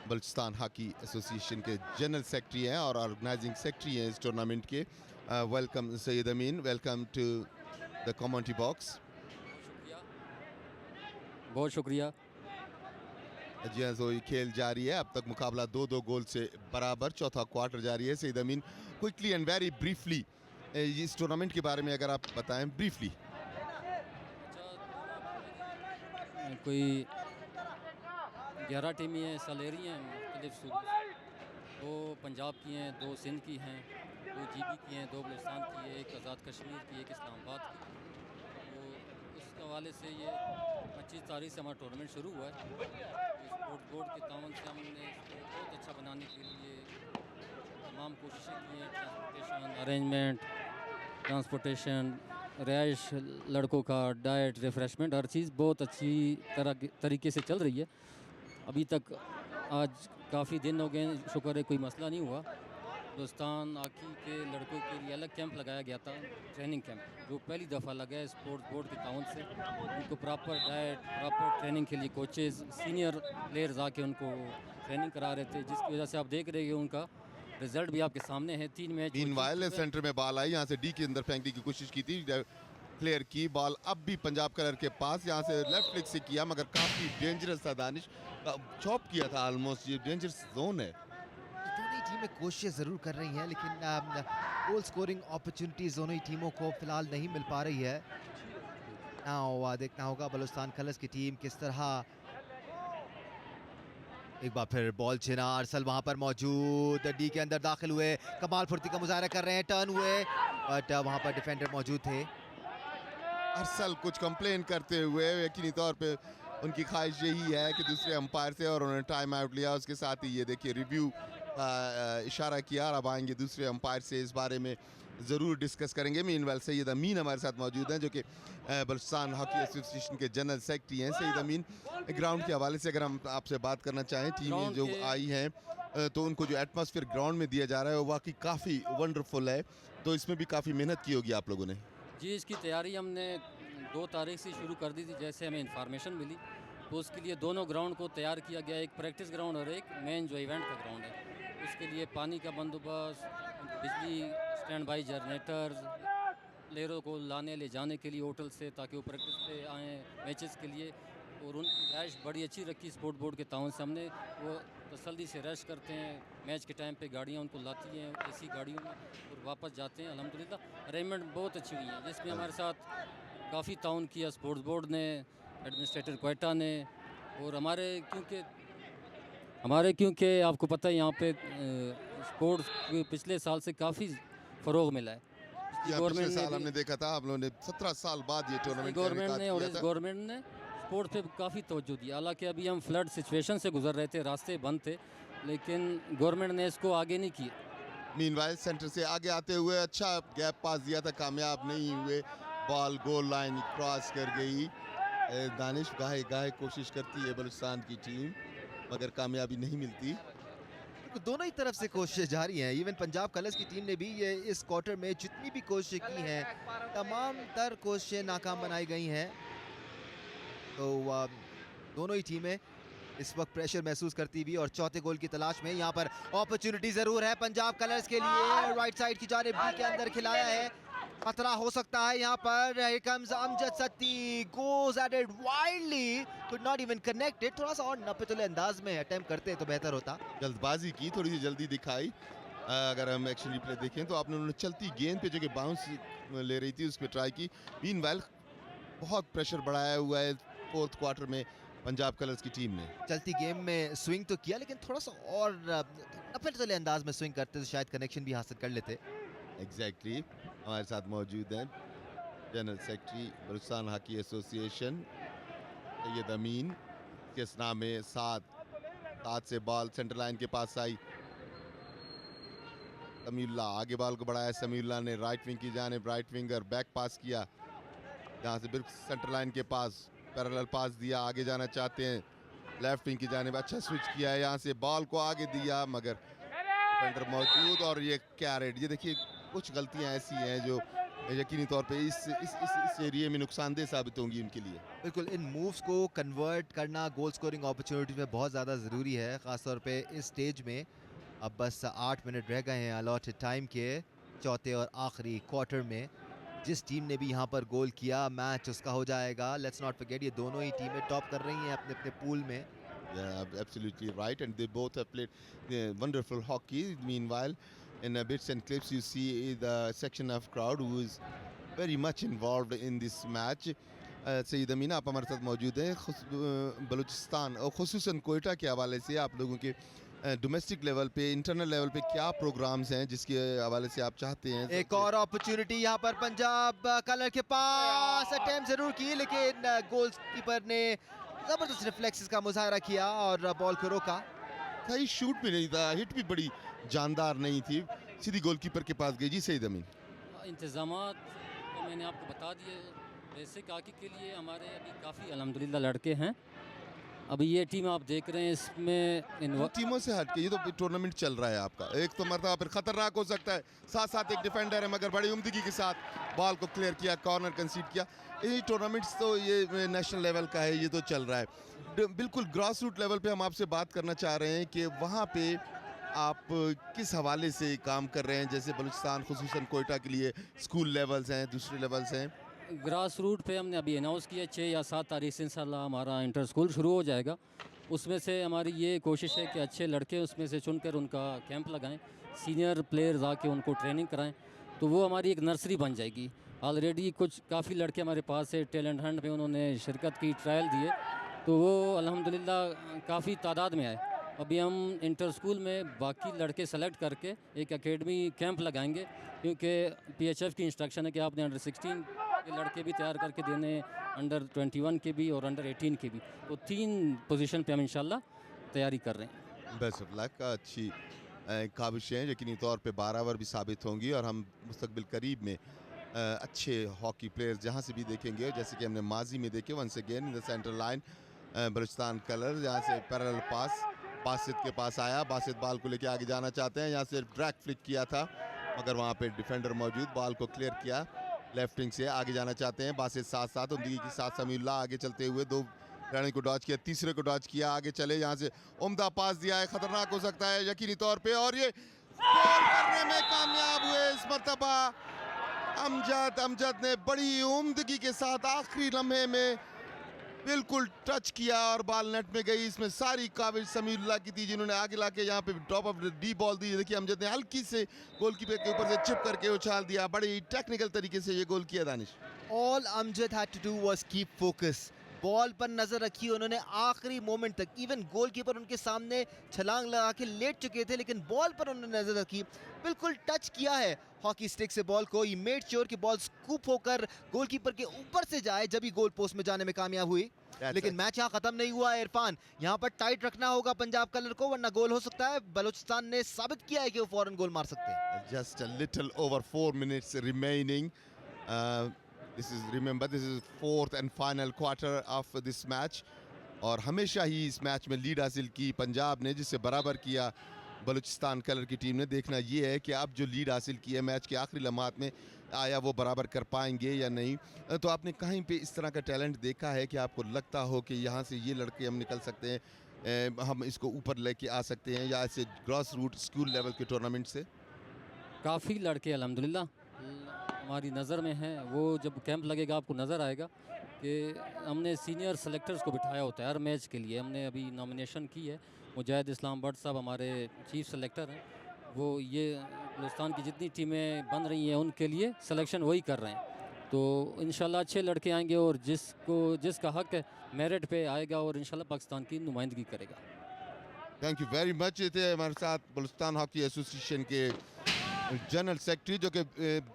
बलूचिस्तान हॉकी एसोसिएशन के जनरल सेक्रेटरी हैं और ऑर्गेनाइजिंग सेक्रेटरी हैं इस टूर्नामेंट के। Welcome Syed Amin, welcome to the commentary box. बहुत शुक्रिया। जी हाँ, तो ये खेल जारी है, अब तक मुकाबला 2-2 गोल से बराबर, चौथा क्वार्टर जारी है। सैयद अमीन, क्विकली एंड वेरी ब्रीफली इस टूर्नामेंट के बारे में अगर आप बताएं ब्रीफली। कोई 11 टीमें हैं, हिस्सा ले रही हैं मुख्तलिफ सूबों से। 2 पंजाब की हैं, 2 सिंध की हैं, 2 जीबी की हैं, 2 बलूचिस्तान की है, 1 आज़ाद कश्मीर की, 1 इस्लामाबाद की। तो उस हवाले से ये 25 तारीख से हमारा टूर्नामेंट शुरू हुआ है। स्पोर्ट्स बोर्ड के तावन से हमने इसको बहुत अच्छा बनाने के लिए तमाम कोशिशें की हैं। ट्रांसपोर्टेशन अरेंजमेंट, ट्रांसपोर्टेशन, रिहाइश लड़कों का, डाइट, रिफ़्रेशमेंट, हर चीज़ बहुत अच्छी तरीके से चल रही है। अभी तक आज काफ़ी दिन हो गए, शुक्र है कोई मसला नहीं हुआ। बलूचिस्तान हॉकी के लड़कों के लिए अलग कैंप लगाया गया था, ट्रेनिंग कैंप, जो पहली दफ़ा लगा है स्पोर्ट्स बोर्ड के ताउन से। उनको प्रॉपर डाइट, प्रॉपर ट्रेनिंग के लिए कोचेज़, सीनियर प्लेयर्स आके उनको ट्रेनिंग करा रहे थे, जिसकी वजह से आप देख रहे हैं उनका रिजल्ट भी आपके सामने है। 3 मैच वो जीत मीनवाइल चुके हैं। सेंटर में बॉल आई, यहाँ से डी के अंदर फेंकने की कोशिश की थी, प्लेयर की बॉल अब भी पंजाब कलर के पास, यहाँ से लेफ्ट लेग से किया मगर काफ़ी डेंजरस था। दानिश चॉप किया था ऑलमोस्ट, ये डेंजरस जोन है। दोनों ही टीमें कोशिश ज़रूर कर रही हैं, लेकिन गोल स्कोरिंग अपॉर्चुनिटीज़ दोनों ही टीमों को फिलहाल नहीं मिल पा रही है। नाउ देखना होगा बलूचिस्तान कलर्स की टीम किस तरह, एक बार फिर बॉल छिना, अरसल वहां पर मौजूद, डी के अंदर दाखिल हुए, कमाल फुर्ती का मुजाहरा कर रहे हैं, टर्न हुए, बट वहां पर डिफेंडर मौजूद थे। अरसल कुछ कंप्लेन करते हुए, यकीनी तौर पे उनकी ख्वाहिश यही है कि दूसरे अंपायर से, और उन्होंने टाइम आउट लिया। उसके साथ ही ये देखिए रिव्यू इशारा किया, और अब आएंगे दूसरे अंपायर से इस बारे में ज़रूर डिस्कस करेंगे। मीनवाइल सैयद अमीन हमारे साथ मौजूद हैं, जो कि बलूचिस्तान हॉकी एसोसिएशन के जनरल सेक्रेटरी हैं। सैयद अमीन, ग्राउंड के हवाले से अगर हम आपसे बात करना चाहें, टीमें जो आई हैं तो उनको जो एटमॉस्फेयर ग्राउंड में दिया जा रहा है वो वाकई काफ़ी वंडरफुल है, तो इसमें भी काफ़ी मेहनत की होगी आप लोगों ने। जी, इसकी तैयारी हमने 2 तारीख से शुरू कर दी थी, जैसे हमें इंफॉर्मेशन मिली। तो उसके लिए दोनों ग्राउंड को तैयार किया गया, एक प्रैक्टिस ग्राउंड और एक मेन जो इवेंट का ग्राउंड है। उसके लिए पानी का बंदोबस्त, बिजली, स्टैंड बाई जनरेटर्स, प्लेयरों को लाने ले जाने के लिए होटल से, ताकि वो प्रैक्टिस पे आएँ मैचेस के लिए। और उनकी रैश बड़ी अच्छी रखी स्पोर्ट बोर्ड के ताउन से हमने। वो तसल्ली से रेस्ट करते हैं, मैच के टाइम पे गाड़ियाँ उनको लाती हैं एसी गाड़ियों में, और वापस जाते हैं। अल्हम्दुलिल्लाह अरेंजमेंट बहुत अच्छी हुई है, जिसमें हमारे साथ काफ़ी ताउन किया स्पोर्ट्स बोर्ड ने, एडमिनिस्ट्रेटर क्वेटा ने, और क्योंकि आपको पता है यहाँ पे स्पोर्ट्स पिछले साल से काफ़ी फ़रोग मिला है। पिछले गवर्नमेंट साल हमने देखा था, आप लोगों ने 17 साल बाद ये टूर्नामेंट गवर्नमेंट ने और इस गवर्नमेंट ने स्पोर्ट्स पे काफ़ी तवज्जो दी। हालांकि अभी हम फ्लड सिचुएशन से गुजर रहे थे, रास्ते बंद थे, लेकिन गवर्नमेंट ने इसको आगे नहीं किया। मीनवाइल सेंटर से आगे आते हुए अच्छा गैप पास दिया था, कामयाब नहीं हुए, बॉल गोल लाइन क्रॉस कर गई। दानिश गाहे गाहे कोशिश करती है बलूचिस्तान की टीम, मगर कामयाबी नहीं मिलती। दोनों ही तरफ से कोशिशें जारी हैं। इवन पंजाब कलर्स की टीम ने भी ये इस क्वार्टर में जितनी भी कोशिशें की हैं, तमाम तर कोशिशें नाकाम बनाई गई हैं। तो दोनों ही टीमें इस वक्त प्रेशर महसूस करती हुई और चौथे गोल की तलाश में। यहाँ पर अपॉर्चुनिटी जरूर है पंजाब कलर्स के लिए, राइट साइड की जानिब बी के अंदर खिलाया है, खतरा हो सकता है यहाँ पर। Here comes Amjad Satti, goes at it wildly, could not even connect it। थोड़ा सा और नपतुले अंदाज में अटेम्प्ट करते तो बेहतर होता। जल्दबाजी की, थोड़ी सी जल्दी दिखाई। अगर हम एक्शन रिप्ले देखें तो आपने उन्होंने चलती गेंद पे जो कि बाउंस ले रही थी उस पर ट्राई की। मीनवाइल बहुत प्रेशर बढ़ाया हुआ है फोर्थ क्वार्टर में पंजाब कलर्स की टीम ने। चलती गेम में स्विंग तो किया, लेकिन थोड़ा सा और नपतुले अंदाज में स्विंग करते तो शायद कनेक्शन भी हासिल कर लेते। एग्जैक्टली हमारे साथ मौजूद हैं general secretary Balochistan hockey association Syed Amin. किस नाम में सात से बॉल सेंटर लाइन के पास आई, समीउल्लाह आगे बॉल को बढ़ाया, समीउल्लाह ने राइट विंग की जानिब राइट विंगर बैक पास किया, जहाँ से बिल्कुल सेंटर लाइन के पास पैरेलल पास दिया, आगे जाना चाहते हैं लेफ्ट विंग की जानिब, अच्छा स्विच किया है, यहाँ से बॉल को आगे दिया मगर डिफेंडर मौजूद, और ये कैरेट। ये देखिए कुछ गलतियां ऐसी हैं जो यकीनी तौर पे इस एरिया में नुकसानदेह साबित होंगी उनके लिए। बिल्कुल, इन मूव्स को कन्वर्ट करना गोल स्कोरिंग अपॉर्चुनिटी में बहुत ज़्यादा ज़रूरी है, ख़ासतौर पे इस स्टेज में। अब बस 8 मिनट रह गए हैं अलॉटेड टाइम के, चौथे और आखिरी क्वार्टर में। जिस टीम ने भी यहाँ पर गोल किया मैच उसका हो जाएगा। लेट्स नॉट फॉरगेट ये दोनों ही टीमें टॉप कर रही हैं अपने अपने पूल में। Yeah, absolutely right, and they both have played wonderful hockey. Meanwhile, in bits and clips, you see the section of crowd who is very much involved in this match. Saeed अमीन आप हमारे साथ मौजूद हैं। बलूचिस्तान और खुसूसन कोयटा के हवाले से आप लोगों के डोमेस्टिक लेवल पे, इंटरनल लेवल पे क्या प्रोग्राम्स हैं जिसके हवाले से आप चाहते हैं? एक और अपॉर्चुनिटी यहाँ पर पंजाब कलर के पास, अटेम्प्ट जरूर की लेकिन गोलकीपर ने जबरदस्त रिफ्लेक्सेस का मुजाहरा किया और बॉल को रोका। सही शूट भी नहीं था, हिट भी बड़ी जानदार नहीं थी, सीधी गोलकीपर के पास गई। जी सईद अमीन, इंतज़ामात तो मैंने आपको बता दिए। बेसिक हॉकी के लिए हमारे अभी काफ़ी अल्हम्दुलिल्लाह लड़के हैं, अभी ये टीम आप देख रहे हैं, इसमें इन टीमों से हट के ये तो टूर्नामेंट चल रहा है आपका, एक तो मरतबा फिर खतरनाक हो सकता है, साथ साथ एक डिफेंडर है मगर बड़ी उम्दगी के साथ बॉल को क्लियर किया, कॉर्नर कंसीड किया। ये टूर्नामेंट्स तो ये नेशनल लेवल का है, ये तो चल रहा है। बिल्कुल ग्रास रूट लेवल पे हम आपसे बात करना चाह रहे हैं कि वहाँ पे आप किस हवाले से काम कर रहे हैं, जैसे बलूचिस्तान खुसूसन कोयटा के लिए स्कूल लेवल्स हैं, दूसरे लेवल्स हैं। ग्रास रूट पे हमने अभी अनाउंस किया 6 या 7 तारीख से इंशाल्लाह हमारा इंटर स्कूल शुरू हो जाएगा। उसमें से हमारी ये कोशिश है कि अच्छे लड़के उसमें से चुनकर उनका कैंप लगाएं, सीनियर प्लेयर्स आके उनको ट्रेनिंग कराएं, तो वो हमारी एक नर्सरी बन जाएगी। ऑलरेडी कुछ काफ़ी लड़के हमारे पास है, टैलेंट हंट में उन्होंने शिरकत की, ट्रायल दिए, तो वो अल्हम्दुलिल्लाह काफ़ी तादाद में आए। अभी हम इंटर स्कूल में बाकी लड़के सेलेक्ट करके एक एकेडमी कैंप लगाएंगे, क्योंकि पीएचएफ की इंस्ट्रक्शन है कि आपने अंडर 16 के लड़के भी तैयार करके देने, अंडर 21 के भी और अंडर 18 के भी। तो 3 पोजीशन पे हम इंशाल्लाह तैयारी कर रहे हैं। बेस्ट ऑफ लक, अच्छी काबिशें यकीनी तौर पे बारावर भी साबित होंगी और हम मुस्तकबिल करीब में अच्छे हॉकी प्लेयर्स जहाँ से भी देखेंगे, जैसे कि हमने माजी में देखे। Once again in the centre line Balochistan colour, यहाँ से पैरेलल पास बासित के पास आया, बासित बॉल को लेके आगे जाना चाहते हैं, यहाँ से ड्रैग फ्लिक किया था मगर वहाँ पे डिफेंडर मौजूद, बॉल को क्लियर किया, लेफ्ट विंग से आगे जाना चाहते हैं बासित, साथ साथ उमदगी के साथ समीउल्लाह आगे चलते हुए 2 खिलाड़ी को डॉच किया, तीसरे को डॉच किया, आगे चले, यहाँ से उम्दा पास दिया है, खतरनाक हो सकता है यकीनी तौर पे, और ये गोल करने में कामयाब हुए इस मरतबा अमजद ने बड़ी उम्दगी के साथ आखिरी लम्हे में बिल्कुल टच किया और बॉल नेट में गई। इसमें सारी काबिज समीउल्लाह की थी, जिन्होंने आगे लाके यहाँ पे टॉप ऑफ डी बॉल दी। देखिए अमजद ने हल्की से गोलकीपर के ऊपर से चिप करके उछाल दिया, बड़ी टेक्निकल तरीके से ये गोल किया Danish. All Amjad had to do was keep focus. Ball पर नजर रखी उन्होंने आखिरी मोमेंट तक। इवन गोलकीपर उनके सामने छलांग लगा के लेट चुके थे, लेकिन बॉल पर उन्होंने नजर रखी, बिल्कुल टच किया है हॉकी स्टिक से बॉल को। ही मेड श्योर कि बॉल स्कूप होकर गोलकीपर के ऊपर से जाए, जब ही गोल पोस्ट में जाने में कामयाब हुई। लेकिन मैच यहाँ खत्म नहीं हुआ है इरफान, यहाँ पर टाइट रखना होगा पंजाब कलर को, वरना गोल हो सकता है। बलूचिस्तान ने साबित किया है कि वो फौरन गोल मार सकते हैं। Just a little over 4 minutes remaining. This is 4th and final quarter of this match. और हमेशा ही इस मैच में लीड हासिल की पंजाब ने, जिससे बराबर किया बलूचिस्तान कलर की टीम ने। देखना ये है कि अब जो लीड हासिल की है मैच के आखिरी लम्हात में, आया वो बराबर कर पाएंगे या नहीं। तो आपने कहीं पे इस तरह का टैलेंट देखा है कि आपको लगता हो कि यहाँ से ये लड़के हम निकल सकते हैं, हम इसको ऊपर लेके आ सकते हैं, या ऐसे ग्रास रूट स्कूल लेवल के टूर्नामेंट से? काफ़ी लड़के अल्हम्दुलिल्लाह हमारी नज़र में हैं। वो जब कैंप लगेगा आपको नज़र आएगा कि हमने सीनियर सेलेक्टर्स को बिठाया होता है हर मैच के लिए। हमने अभी नॉमिनेशन की है, मुजाहिद इस्लाम भट्ट साहब हमारे चीफ सेलेक्टर हैं, वो ये बलूचिस्तान की जितनी टीमें बन रही हैं उनके लिए सिलेक्शन वही कर रहे हैं। तो इंशाल्लाह अच्छे लड़के आएंगे और जिसका हक है मेरिट पे आएगा और इंशाल्लाह पाकिस्तान की नुमाइंदगी करेगा। Thank you very much. थे हमारे साथ बलूचिस्तान हॉकी एसोसिएशन के जनरल सेक्रेटरी, जो कि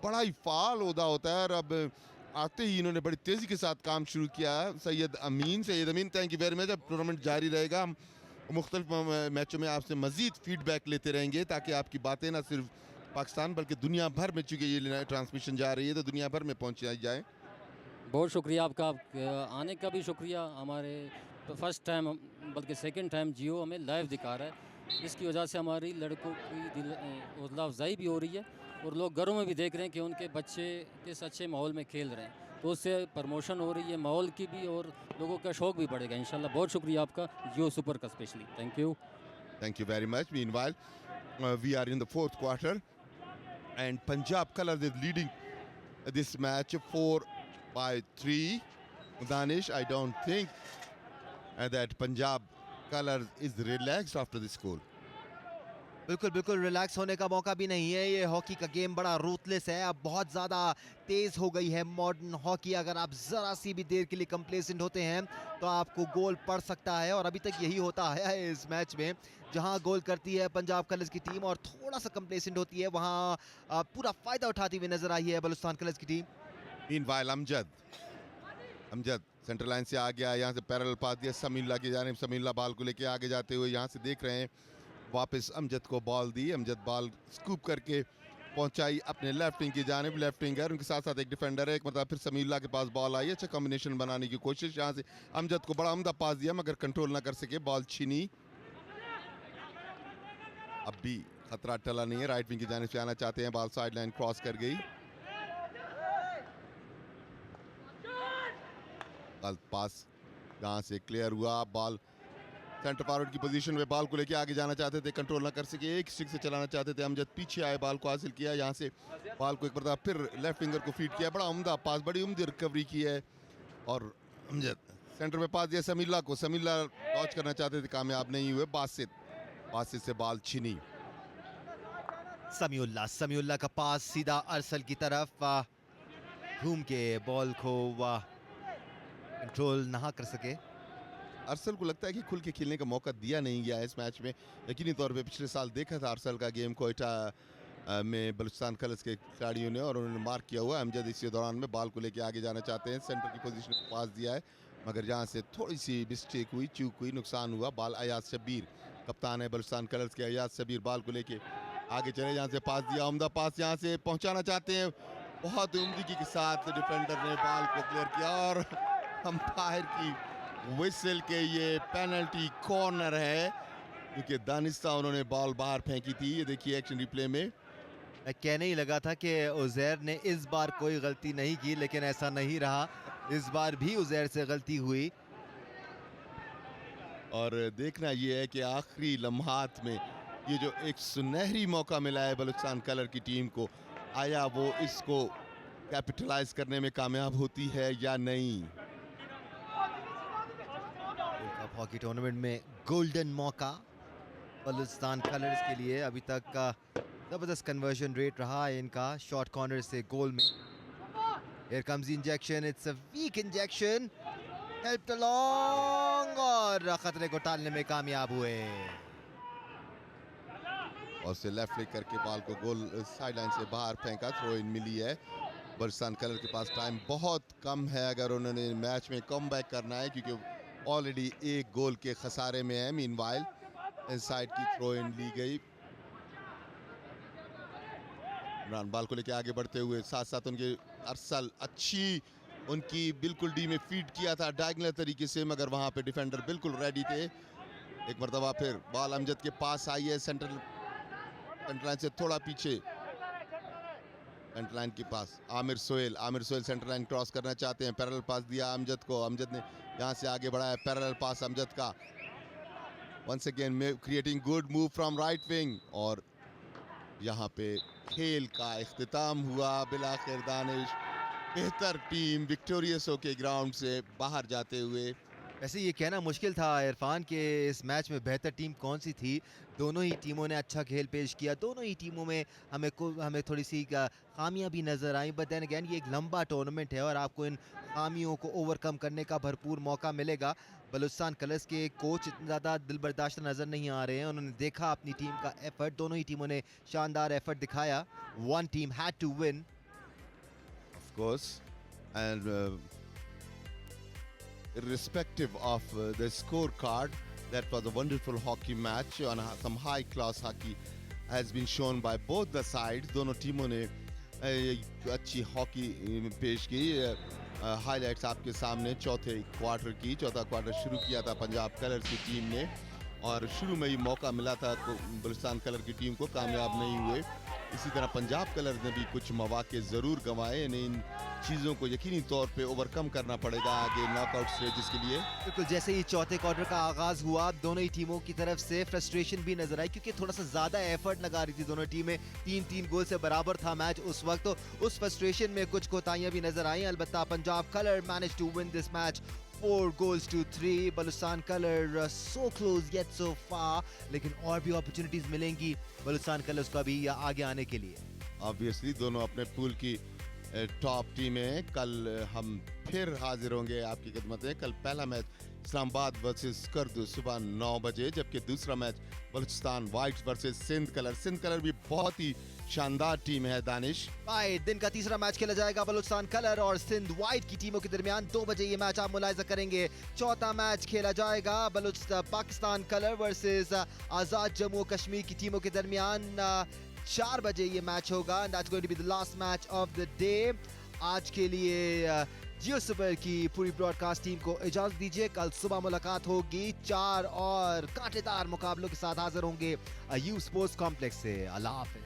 बड़ा ही फाल ओहदा होता है, और अब आते ही इन्होंने बड़ी तेज़ी के साथ काम शुरू किया है। सैयद अमीन, थैंक यू वेरी मच। अब टूर्नामेंट जारी रहेगा, हम मुख्तलिफ मैचों में आपसे मज़ीद फीडबैक लेते रहेंगे, ताकि आपकी बातें ना सिर्फ पाकिस्तान बल्कि दुनिया भर में, चूँकि ये ट्रांसमिशन जा रही है तो दुनिया भर में पहुँचाई जाए। बहुत शुक्रिया आपका, आने का भी शुक्रिया। हमारे फर्स्ट टाइम बल्कि सेकंड टाइम जियो हमें लाइव दिखा रहा है, जिसकी वजह से हमारी लड़कों की हौसला अफजाई भी हो रही है और लोग घरों में भी देख रहे हैं कि उनके बच्चे किस अच्छे माहौल में खेल रहे हैं, तो उससे प्रमोशन हो रही है माहौल की भी और लोगों का शौक़ भी बढ़ेगा इंशाल्लाह। बहुत शुक्रिया आपका जियो सुपर का specially, thank you. Thank you very much. Meanwhile, we are in the 4th quarter and Punjab Colours is leading this match 4-3. Danish, I don't think that Punjab Colours is relaxed after this goal. बिल्कुल बिल्कुल relax होने का मौका भी नहीं है। ये hockey का गेम बड़ा रूथलेस है, अब बहुत ज़्यादा तेज़ हो गई है मॉडर्न हॉकी। अगर आप ज़रा सी भी देर के लिए कंप्लेसेंट होते हैं तो आपको गोल पड़ सकता है, और अभी तक यही होता आया है इस मैच में। जहां गोल करती है पंजाब कलर्स की टीम और थोड़ा सा कंप्लेसेंट होती है, वहां पूरा फ़ायदा उठाती हुई नज़र आई है बलूचिस्तान कलर्स की team. Meanwhile, Amjad centre line से आ गया, यहाँ से पैरेलल पास दिया समीउल्लाह की जानिब। समीउल्लाह बॉल को लेके आगे जाते हुए यहाँ से देख रहे हैं, वापस अमजद को बॉल दी। अमजद बॉल स्कूप करके पहुंचाई अपने लेफ्ट विंग की जानिब। लेफ्ट विंगर उनके साथ साथ एक डिफेंडर है, एक मतलब फिर समीउल्लाह के पास बॉल आई, अच्छा कॉम्बिनेशन बनाने की कोशिश, यहाँ से अमजद को बड़ा उम्दा पास दिया मगर कंट्रोल ना कर सके, बॉल छीनी। अब भी खतरा टला नहीं है, राइट विंग की जानिब से आना चाहते हैं, बॉल साइड लाइन क्रॉस कर गई, गलत पास यहाँ से क्लियर हुआ। बॉल सेंटर फॉरवर्ड की पोजीशन में बॉल को लेके आगे जाना चाहते थे, कंट्रोल ना कर सके, एक स्टिक से चलाना चाहते थे अमजद, पीछे आए, बॉल को हासिल किया, यहाँ से बॉल को एक बार फिर लेफ्ट विंगर को फीड किया, बड़ा उम्दा पास, बड़ी उम्दी रिकवरी की है और अमजद सेंटर में पास दिया समीउल्लाह को, समीउल्लाह लॉन्च करना चाहते थे, कामयाब नहीं हुए, बासित से बॉल छीनी। समीउल्लाह का पास सीधा अरसल की तरफ, घूम के बॉल को कंट्रोल ना कर सके। अरसल को लगता है कि खुल के खेलने का मौका दिया नहीं गया है इस मैच में, यकीनी तौर पे पिछले साल देखा था अरसल का गेम कोयटा में बलूचिस्तान कलर्स के खिलाड़ियों ने और उन्होंने मार्क किया हुआ। अमजद इसी दौरान में बॉल को लेके आगे जाना चाहते हैं, सेंटर की पोजीशन में पास दिया है मगर यहाँ से थोड़ी सी मिस्टेक हुई, चूक हुई, नुकसान हुआ। बॉल अयाज शब्बीर, कप्तान है बलूचिस्तान कलर्स के अयाज शब्बीर, बॉल को लेके आगे चले, यहाँ से पास दिया, उम्दा पास यहाँ से पहुँचाना चाहते हैं, बहुत उम्दगी के साथ डिफेंडर ने बॉल को क्लियर किया और अंपायर की विसल के ये पेनल्टी कॉर्नर है क्योंकि दानिस्ता उन्होंने बॉल बाहर फेंकी थी। ये देखिए एक्शन रिप्ले में, कहने ही लगा था कि उजैर ने इस बार कोई गलती नहीं की, लेकिन ऐसा नहीं रहा, इस बार भी उजैर से गलती हुई। और देखना ये है कि आखिरी लम्हात में ये जो एक सुनहरी मौका मिला है बलूचिस्तान कलर की टीम को, आया वो इसको कैपिटलाइज करने में कामयाब होती है या नहीं। हॉकी टूर्नामेंट में गोल्डन मौका बलूचिस्तान कलर्स के लिए, अभी तक का जबरदस्त कन्वर्जन रेट रहा है इनका शॉर्ट कॉर्नर से गोल में। Here comes the injection, it's a weak injection, helped along और खतरे को टालने में कामयाब हुए। और से लेफ्ट लेग करके बॉल को गोल साइड लाइन से बाहर फेंका, थ्रो इन मिली है। बलूचिस्तान कलर के पास टाइम बहुत कम है अगर उन्होंने मैच में कम बैक करना है क्योंकि ऑलरेडी एक गोल के खसारे में है। मीनवाइल इनसाइड की थ्रो इन ली गई, इमरान बॉल को लेके आगे बढ़ते हुए, साथ साथ उनके अरसल अच्छी उनकी बिल्कुल डी में फीड किया था डायगोनल तरीके से मगर वहां पे डिफेंडर बिल्कुल रेडी थे। एक मरतबा फिर बॉल अमजद के पास आई है, सेंटर लाइन से थोड़ा पीछे, सेंटर लाइन के पास Aamir Sohail centre line cross करना चाहते हैं, पैरेलल पास दिया अमजद को, अमजद ने यहाँ से आगे बढ़ाया, पैरेलल पास अमजद का, once again creating good move from right wing और यहाँ पे खेल का इख्तिताम हुआ। बिलाखिर दानिश बेहतर टीम विक्टोरियस होके ग्राउंड से बाहर जाते हुए। वैसे ये कहना मुश्किल था इरफान के इस मैच में बेहतर टीम कौन सी थी, दोनों ही टीमों ने अच्छा खेल पेश किया, दोनों ही टीमों में हमें थोड़ी सी खामियां भी नज़र आई, बट देन अगेन ये एक लंबा टूर्नामेंट है और आपको इन खामियों को ओवरकम करने का भरपूर मौका मिलेगा। बलूचिस्तान कलर्स के कोच इतना ज़्यादा दिलबर्दाश्त नज़र नहीं आ रहे हैं, उन्होंने देखा अपनी टीम का एफर्ट, दोनों ही टीमों ने शानदार एफर्ट दिखाया। One team had to win Of course, and irrespective of the scorecard, that was a wonderful hockey match and some high-class hockey has been shown by both the sides. दोनों टीमों ने अच्छी hockey पेश की। Highlights आपके सामने चौथा quarter शुरू किया था पंजाब कलर्स की टीम ने और शुरू में ही मौका मिला था बलूचिस्तान कलर की टीम को, कामयाब नहीं हुए। इसी तरह पंजाब कलर्स ने भी कुछ मौके ज़रूर गंवाए, इन्हें इन चीज़ों को यकीनी तौर पे ओवरकम करना पड़ेगा आगे नॉकआउट स्टेजेस के लिए। बिल्कुल, जैसे ही चौथे क्वार्टर का आगाज हुआ दोनों ही टीमों की तरफ से फ्रस्ट्रेशन भी नजर आई क्योंकि थोड़ा सा ज्यादा एफर्ट लगा रही थी दोनों टीमें, 3-3 गोल से बराबर था मैच उस वक्त, तो उस फ्रस्ट्रेशन में कुछ कोताहियां भी नजर आई। अलबत्ता Punjab colour manage to win this match 4 goals to 3। Balochistan colour so close yet so far, लेकिन और भी अपॉर्चुनिटीज मिलेंगी बलूचिस्तान कलर्स को अभी आगे आने के लिए। ऑब्वियसली दोनों अपने पूल की टॉप टीम है। कल हम फिर हाजिर होंगे आपकी खिदमत में। कल पहला मैच इस्लामाबाद वर्सेस स्कर्दू सुबह 9 बजे, जबकि दूसरा match Balochistan whites versus Sindh colour भी बहुत ही शानदार टीम है दानिश। भाई दिन का तीसरा मैच खेला जाएगा बलूचिस्तान कलर और सिंध वाइट की टीमों के दरमियान 2 बजे ये मैच आप मुलाहिजा करेंगे। चौथा मैच खेला जाएगा पाकिस्तान कलर वर्सेस आजाद जम्मू कश्मीर की टीमों के दरमियान 4 बजे ये मैच होगा। That's going to be the last match of the day. आज के लिए जियो सुपर की पूरी ब्रॉडकास्ट टीम को इजाजत दीजिए। कल सुबह मुलाकात होगी 4 और कांटेदार मुकाबलों के साथ हाजिर होंगे यू स्पोर्ट्स कॉम्प्लेक्स से। अल्लाह हाफिज।